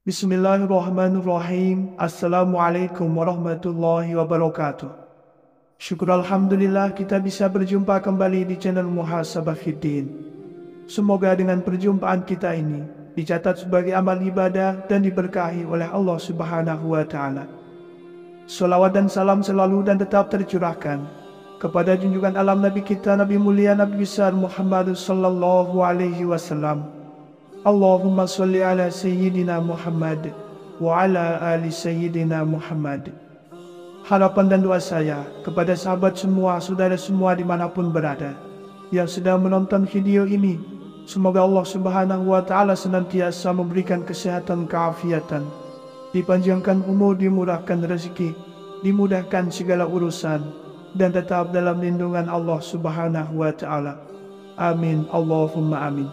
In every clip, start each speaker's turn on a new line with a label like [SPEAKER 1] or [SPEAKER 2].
[SPEAKER 1] Bismillahirrahmanirrahim. Assalamualaikum warahmatullahi wabarakatuh. Syukur Alhamdulillah kita bisa berjumpa kembali di channel Muhasabah Fiddin. Semoga dengan perjumpaan kita ini dicatat sebagai amal ibadah dan diberkahi oleh Allah Subhanahu wa Ta'ala. Salawat dan salam selalu dan tetap tercurahkan kepada junjungan alam Nabi kita, Nabi mulia, Nabi besar Muhammad sallallahu alaihi wasallam. Allahumma salli ala Sayyidina Muhammad wa ala ali Sayyidina Muhammad. Harapan dan doa saya kepada sahabat semua, saudara semua dimanapun berada yang sedang menonton video ini, semoga Allah Subhanahu wa Ta'ala senantiasa memberikan kesehatan, keafiatan, dipanjangkan umur, dimurahkan rezeki, dimudahkan segala urusan, dan tetap dalam lindungan Allah Subhanahu wa Ta'ala. Amin, Allahumma amin.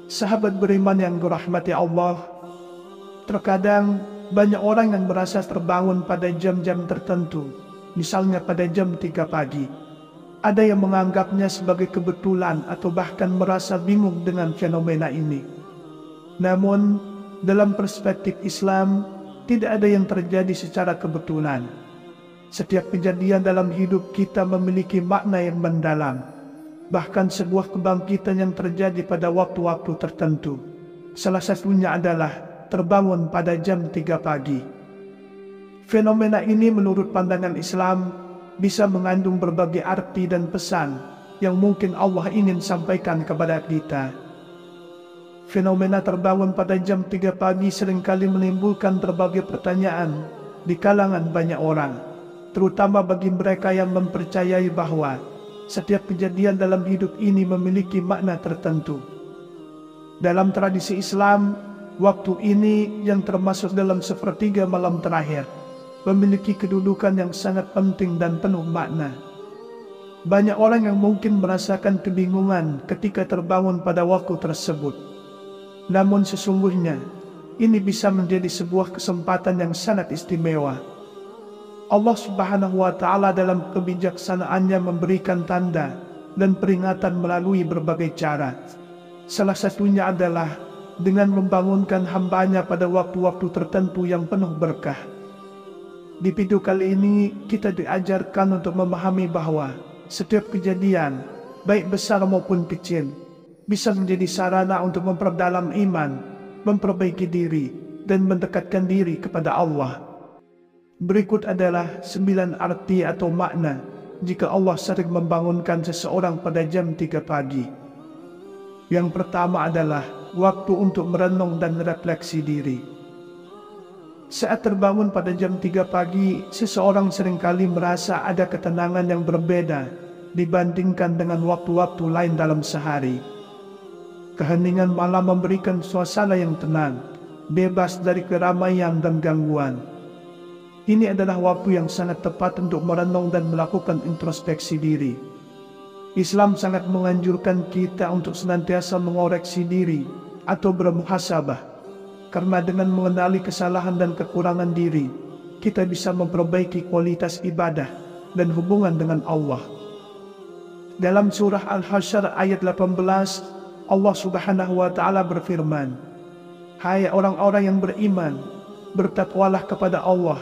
[SPEAKER 1] Sahabat beriman yang dirahmati Allah, terkadang banyak orang yang merasa terbangun pada jam-jam tertentu, misalnya pada jam 3 pagi. Ada yang menganggapnya sebagai kebetulan atau bahkan merasa bingung dengan fenomena ini. Namun, dalam perspektif Islam, tidak ada yang terjadi secara kebetulan. Setiap kejadian dalam hidup kita memiliki makna yang mendalam. Bahkan sebuah kebangkitan yang terjadi pada waktu-waktu tertentu. Salah satunya adalah terbangun pada jam 3 pagi. Fenomena ini menurut pandangan Islam bisa mengandung berbagai arti dan pesan yang mungkin Allah ingin sampaikan kepada kita. Fenomena terbangun pada jam 3 pagi seringkali menimbulkan berbagai pertanyaan di kalangan banyak orang, terutama bagi mereka yang mempercayai bahwa setiap kejadian dalam hidup ini memiliki makna tertentu. Dalam tradisi Islam, waktu ini yang termasuk dalam sepertiga malam terakhir memiliki kedudukan yang sangat penting dan penuh makna. Banyak orang yang mungkin merasakan kebingungan ketika terbangun pada waktu tersebut. Namun sesungguhnya, ini bisa menjadi sebuah kesempatan yang sangat istimewa. Allah Subhanahu wa Ta'ala dalam kebijaksanaannya memberikan tanda dan peringatan melalui berbagai cara. Salah satunya adalah dengan membangunkan hambanya pada waktu-waktu tertentu yang penuh berkah. Di video kali ini kita diajarkan untuk memahami bahwa setiap kejadian, baik besar maupun kecil, bisa menjadi sarana untuk memperdalam iman, memperbaiki diri, dan mendekatkan diri kepada Allah. Berikut adalah 9 arti atau makna jika Allah sering membangunkan seseorang pada jam 3 pagi. Yang pertama adalah waktu untuk merenung dan refleksi diri. Saat terbangun pada jam 3 pagi, seseorang seringkali merasa ada ketenangan yang berbeda dibandingkan dengan waktu-waktu lain dalam sehari. Keheningan malam memberikan suasana yang tenang, bebas dari keramaian dan gangguan. Ini adalah waktu yang sangat tepat untuk merenung dan melakukan introspeksi diri. Islam sangat menganjurkan kita untuk senantiasa mengoreksi diri atau bermuhasabah, karena dengan mengenali kesalahan dan kekurangan diri, kita bisa memperbaiki kualitas ibadah dan hubungan dengan Allah. Dalam surah Al-Hasyr ayat 18, Allah Subhanahu wa Ta'ala berfirman, "Hai orang-orang yang beriman, bertakwalah kepada Allah,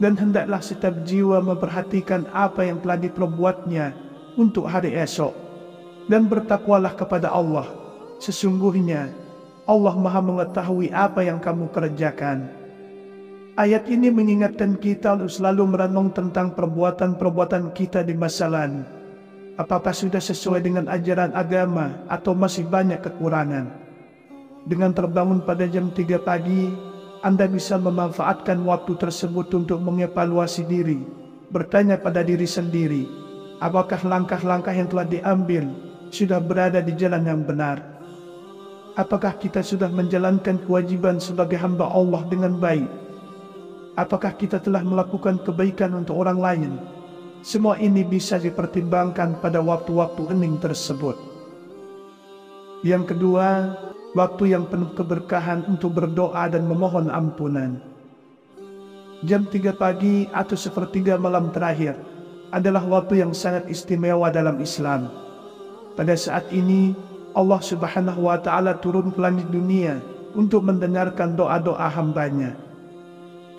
[SPEAKER 1] dan hendaklah setiap jiwa memperhatikan apa yang telah diperbuatnya untuk hari esok. Dan bertakwalah kepada Allah, sesungguhnya Allah Maha mengetahui apa yang kamu kerjakan." Ayat ini mengingatkan kita untuk selalu merenung tentang perbuatan-perbuatan kita di masa lalu. Apakah sudah sesuai dengan ajaran agama atau masih banyak kekurangan? Dengan terbangun pada jam 3 pagi, Anda bisa memanfaatkan waktu tersebut untuk mengevaluasi diri, bertanya pada diri sendiri, apakah langkah-langkah yang telah diambil sudah berada di jalan yang benar? Apakah kita sudah menjalankan kewajiban sebagai hamba Allah dengan baik? Apakah kita telah melakukan kebaikan untuk orang lain? Semua ini bisa dipertimbangkan pada waktu-waktu hening tersebut. Yang kedua, waktu yang penuh keberkahan untuk berdoa dan memohon ampunan. Jam 3 pagi atau sepertiga malam terakhir adalah waktu yang sangat istimewa dalam Islam. Pada saat ini, Allah Subhanahu wa Ta'ala turun ke langit dunia untuk mendengarkan doa-doa hambanya.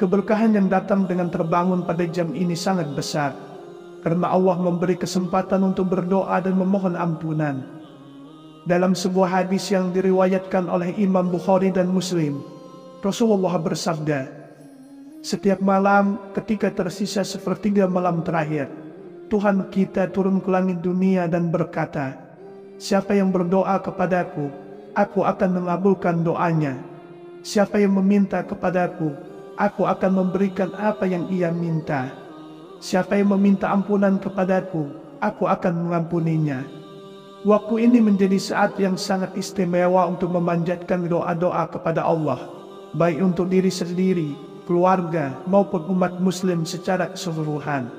[SPEAKER 1] Keberkahan yang datang dengan terbangun pada jam ini sangat besar, karena Allah memberi kesempatan untuk berdoa dan memohon ampunan. Dalam sebuah hadis yang diriwayatkan oleh Imam Bukhari dan Muslim, Rasulullah bersabda, "Setiap malam ketika tersisa sepertiga malam terakhir, Tuhan kita turun ke langit dunia dan berkata, 'Siapa yang berdoa kepadaku, aku akan mengabulkan doanya. Siapa yang meminta kepadaku, aku akan memberikan apa yang ia minta. Siapa yang meminta ampunan kepadaku, aku akan mengampuninya.'" Waktu ini menjadi saat yang sangat istimewa untuk memanjatkan doa-doa kepada Allah, baik untuk diri sendiri, keluarga, maupun umat muslim secara keseluruhan.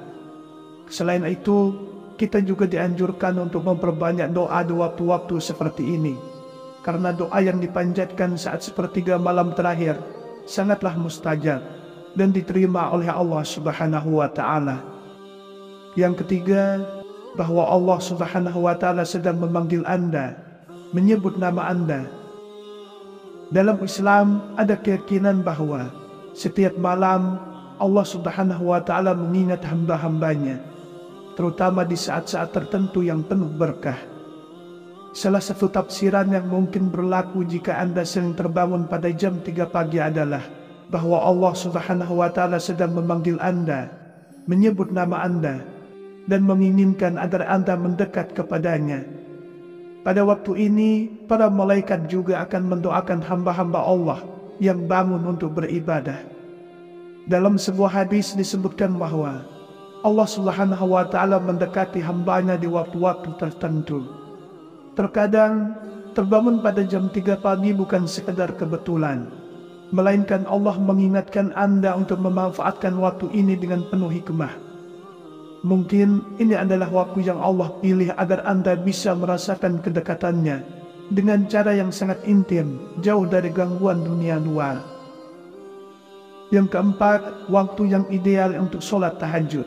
[SPEAKER 1] Selain itu, kita juga dianjurkan untuk memperbanyak doa di waktu-waktu seperti ini, karena doa yang dipanjatkan saat sepertiga malam terakhir sangatlah mustajab dan diterima oleh Allah Subhanahu wa Ta'ala. Yang ketiga, bahwa Allah Subhanahu wa Ta'ala sedang memanggil Anda, menyebut nama Anda. Dalam Islam ada keyakinan bahwa setiap malam Allah Subhanahu wa Ta'ala mengingat hamba-hambanya, terutama di saat-saat tertentu yang penuh berkah. Salah satu tafsiran yang mungkin berlaku jika Anda sering terbangun pada jam 3 pagi adalah bahwa Allah Subhanahu wa Ta'ala sedang memanggil Anda, menyebut nama Anda, dan menginginkan agar Anda mendekat kepadanya. Pada waktu ini, para malaikat juga akan mendoakan hamba-hamba Allah yang bangun untuk beribadah. Dalam sebuah hadis disebutkan bahwa Allah Subhanahu wa Ta'ala mendekati hambanya di waktu-waktu tertentu. Terkadang, terbangun pada jam 3 pagi bukan sekadar kebetulan, melainkan Allah mengingatkan Anda untuk memanfaatkan waktu ini dengan penuh hikmah. Mungkin ini adalah waktu yang Allah pilih agar Anda bisa merasakan kedekatannya dengan cara yang sangat intim, jauh dari gangguan dunia luar. Yang keempat, waktu yang ideal untuk sholat tahajud.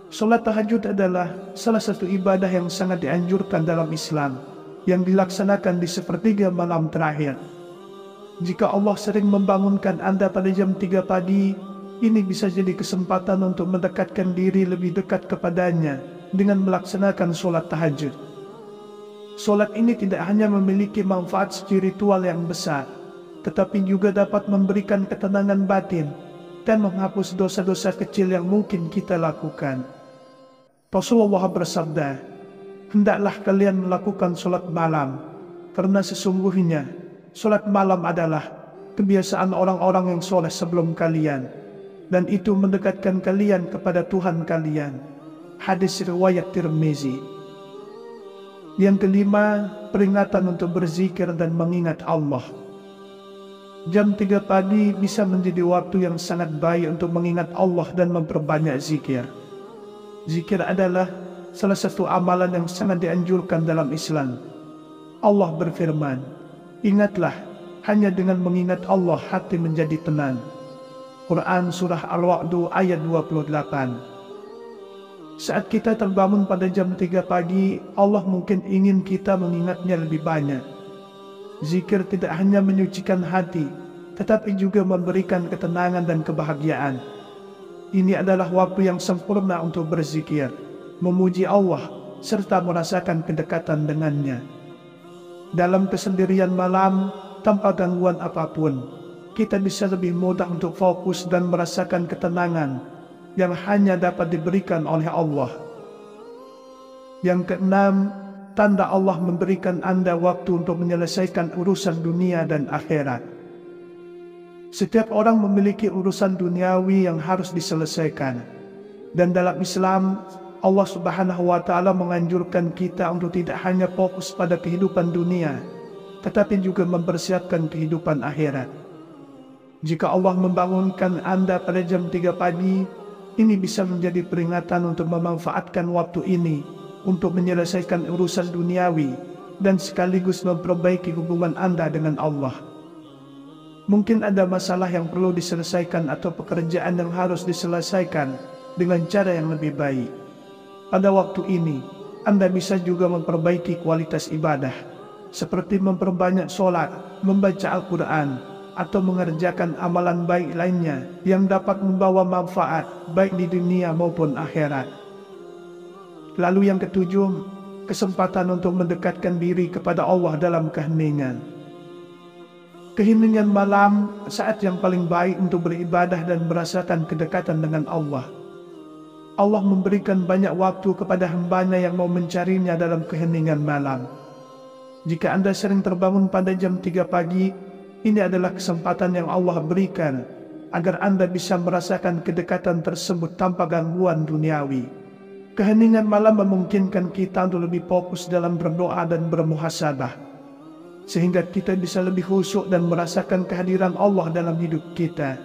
[SPEAKER 1] Sholat tahajud adalah salah satu ibadah yang sangat dianjurkan dalam Islam, yang dilaksanakan di sepertiga malam terakhir. Jika Allah sering membangunkan Anda pada jam 3 pagi, ini bisa jadi kesempatan untuk mendekatkan diri lebih dekat kepadanya dengan melaksanakan sholat tahajud. Sholat ini tidak hanya memiliki manfaat spiritual yang besar, tetapi juga dapat memberikan ketenangan batin dan menghapus dosa-dosa kecil yang mungkin kita lakukan. Rasulullah bersabda, "Hendaklah kalian melakukan sholat malam, karena sesungguhnya sholat malam adalah kebiasaan orang-orang yang soleh sebelum kalian, dan itu mendekatkan kalian kepada Tuhan kalian." Hadis riwayat Tirmizi. Yang kelima, peringatan untuk berzikir dan mengingat Allah. Jam 3 pagi bisa menjadi waktu yang sangat baik untuk mengingat Allah dan memperbanyak zikir. Zikir adalah salah satu amalan yang sangat dianjurkan dalam Islam. Allah berfirman, "Ingatlah, hanya dengan mengingat Allah hati menjadi tenang." Quran Surah Al-Ra'd ayat 28. Saat kita terbangun pada jam 3 pagi, Allah mungkin ingin kita mengingatnya lebih banyak. Zikir tidak hanya menyucikan hati, tetapi juga memberikan ketenangan dan kebahagiaan. Ini adalah waktu yang sempurna untuk berzikir, memuji Allah, serta merasakan kedekatan dengannya. Dalam kesendirian malam, tanpa gangguan apapun, kita bisa lebih mudah untuk fokus dan merasakan ketenangan yang hanya dapat diberikan oleh Allah. Yang keenam, tanda Allah memberikan Anda waktu untuk menyelesaikan urusan dunia dan akhirat. Setiap orang memiliki urusan duniawi yang harus diselesaikan, dan dalam Islam, Allah Subhanahu wa Ta'ala menganjurkan kita untuk tidak hanya fokus pada kehidupan dunia, tetapi juga mempersiapkan kehidupan akhirat. Jika Allah membangunkan Anda pada jam 3 pagi, Ini bisa menjadi peringatan untuk memanfaatkan waktu ini untuk menyelesaikan urusan duniawi dan sekaligus memperbaiki hubungan Anda dengan Allah. Mungkin ada masalah yang perlu diselesaikan atau pekerjaan yang harus diselesaikan dengan cara yang lebih baik. Pada waktu ini, Anda bisa juga memperbaiki kualitas ibadah, seperti memperbanyak sholat, membaca Al-Quran, atau mengerjakan amalan baik lainnya yang dapat membawa manfaat baik di dunia maupun akhirat. Lalu yang ketujuh, kesempatan untuk mendekatkan diri kepada Allah dalam keheningan. Keheningan malam saat yang paling baik untuk beribadah dan merasakan kedekatan dengan Allah. Allah memberikan banyak waktu kepada hambanya yang mau mencarinya dalam keheningan malam. Jika Anda sering terbangun pada jam 3 pagi, ini adalah kesempatan yang Allah berikan agar Anda bisa merasakan kedekatan tersebut tanpa gangguan duniawi. Keheningan malam memungkinkan kita untuk lebih fokus dalam berdoa dan bermuhasabah, sehingga kita bisa lebih khusyuk dan merasakan kehadiran Allah dalam hidup kita.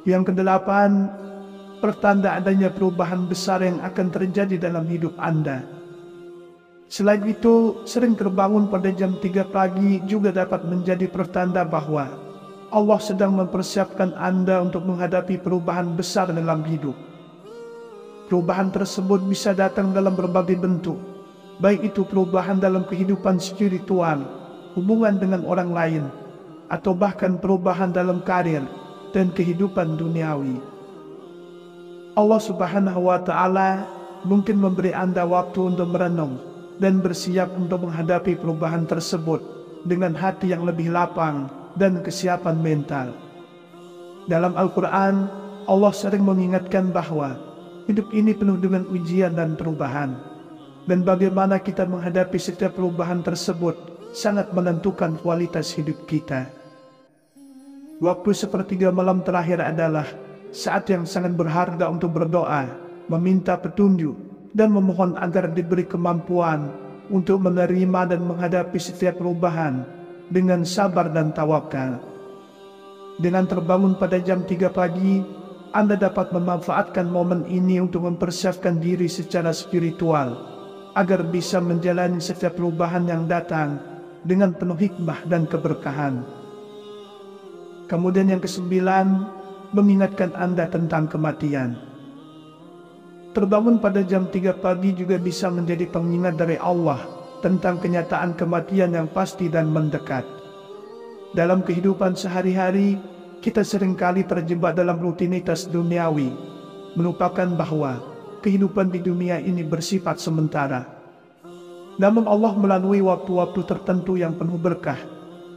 [SPEAKER 1] Yang kedelapan, pertanda adanya perubahan besar yang akan terjadi dalam hidup Anda. Selain itu, sering terbangun pada jam 3 pagi juga dapat menjadi pertanda bahwa Allah sedang mempersiapkan Anda untuk menghadapi perubahan besar dalam hidup. Perubahan tersebut bisa datang dalam berbagai bentuk, baik itu perubahan dalam kehidupan spiritual, hubungan dengan orang lain, atau bahkan perubahan dalam karir dan kehidupan duniawi. Allah Subhanahu wa Ta'ala mungkin memberi Anda waktu untuk merenung dan bersiap untuk menghadapi perubahan tersebut dengan hati yang lebih lapang dan kesiapan mental. Dalam Al-Quran, Allah sering mengingatkan bahwa hidup ini penuh dengan ujian dan perubahan, dan bagaimana kita menghadapi setiap perubahan tersebut sangat menentukan kualitas hidup kita. Waktu sepertiga malam terakhir adalah saat yang sangat berharga untuk berdoa, meminta petunjuk, dan memohon agar diberi kemampuan untuk menerima dan menghadapi setiap perubahan dengan sabar dan tawakal. Dengan terbangun pada jam 3 pagi, Anda dapat memanfaatkan momen ini untuk mempersiapkan diri secara spiritual, agar bisa menjalani setiap perubahan yang datang dengan penuh hikmah dan keberkahan. Kemudian yang kesembilan, mengingatkan Anda tentang kematian. Terbangun pada jam 3 pagi juga bisa menjadi pengingat dari Allah tentang kenyataan kematian yang pasti dan mendekat. Dalam kehidupan sehari-hari, kita seringkali terjebak dalam rutinitas duniawi, melupakan bahwa kehidupan di dunia ini bersifat sementara. Namun Allah melalui waktu-waktu tertentu yang penuh berkah,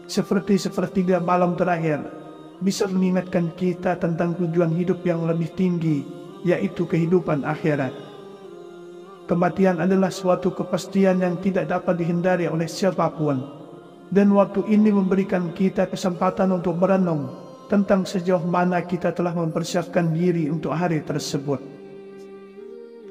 [SPEAKER 1] seperti sepertiga malam terakhir, bisa mengingatkan kita tentang tujuan hidup yang lebih tinggi, yaitu kehidupan akhirat. Kematian adalah suatu kepastian yang tidak dapat dihindari oleh siapapun, dan waktu ini memberikan kita kesempatan untuk merenung tentang sejauh mana kita telah mempersiapkan diri untuk hari tersebut.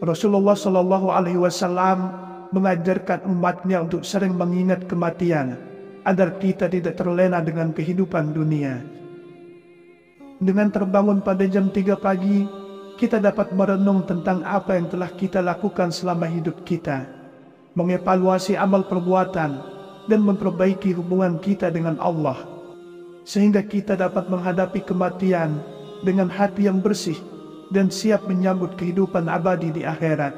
[SPEAKER 1] Rasulullah SAW mengajarkan umatnya untuk sering mengingat kematian, agar kita tidak terlena dengan kehidupan dunia. Dengan terbangun pada jam 3 pagi, kita dapat merenung tentang apa yang telah kita lakukan selama hidup kita, mengevaluasi amal perbuatan, dan memperbaiki hubungan kita dengan Allah, sehingga kita dapat menghadapi kematian dengan hati yang bersih dan siap menyambut kehidupan abadi di akhirat.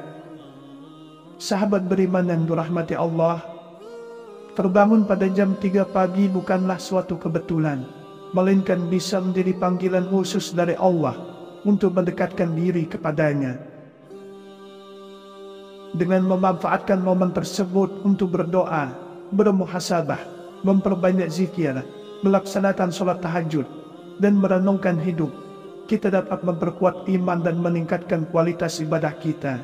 [SPEAKER 1] Sahabat beriman yang dirahmati Allah, terbangun pada jam 3 pagi bukanlah suatu kebetulan, melainkan bisa menjadi panggilan khusus dari Allah untuk mendekatkan diri kepadanya. Dengan memanfaatkan momen tersebut untuk berdoa, bermuhasabah, memperbanyak zikir, melaksanakan sholat tahajud, dan merenungkan hidup, kita dapat memperkuat iman dan meningkatkan kualitas ibadah kita.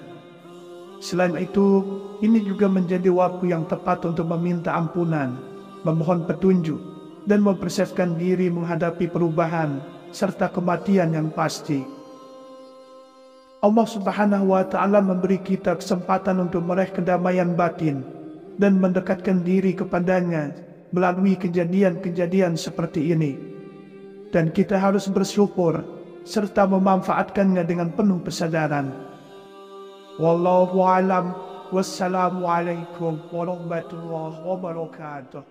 [SPEAKER 1] Selain itu, ini juga menjadi waktu yang tepat untuk meminta ampunan, memohon petunjuk, dan mempersiapkan diri menghadapi perubahan serta kematian yang pasti. Allah Subhanahu wa Ta'ala memberi kita kesempatan untuk meraih kedamaian batin dan mendekatkan diri kepadanya melalui kejadian-kejadian seperti ini. Dan kita harus bersyukur serta memanfaatkannya dengan penuh kesadaran. Wallahu alam. Wassalamualaikum warahmatullahi wabarakatuh.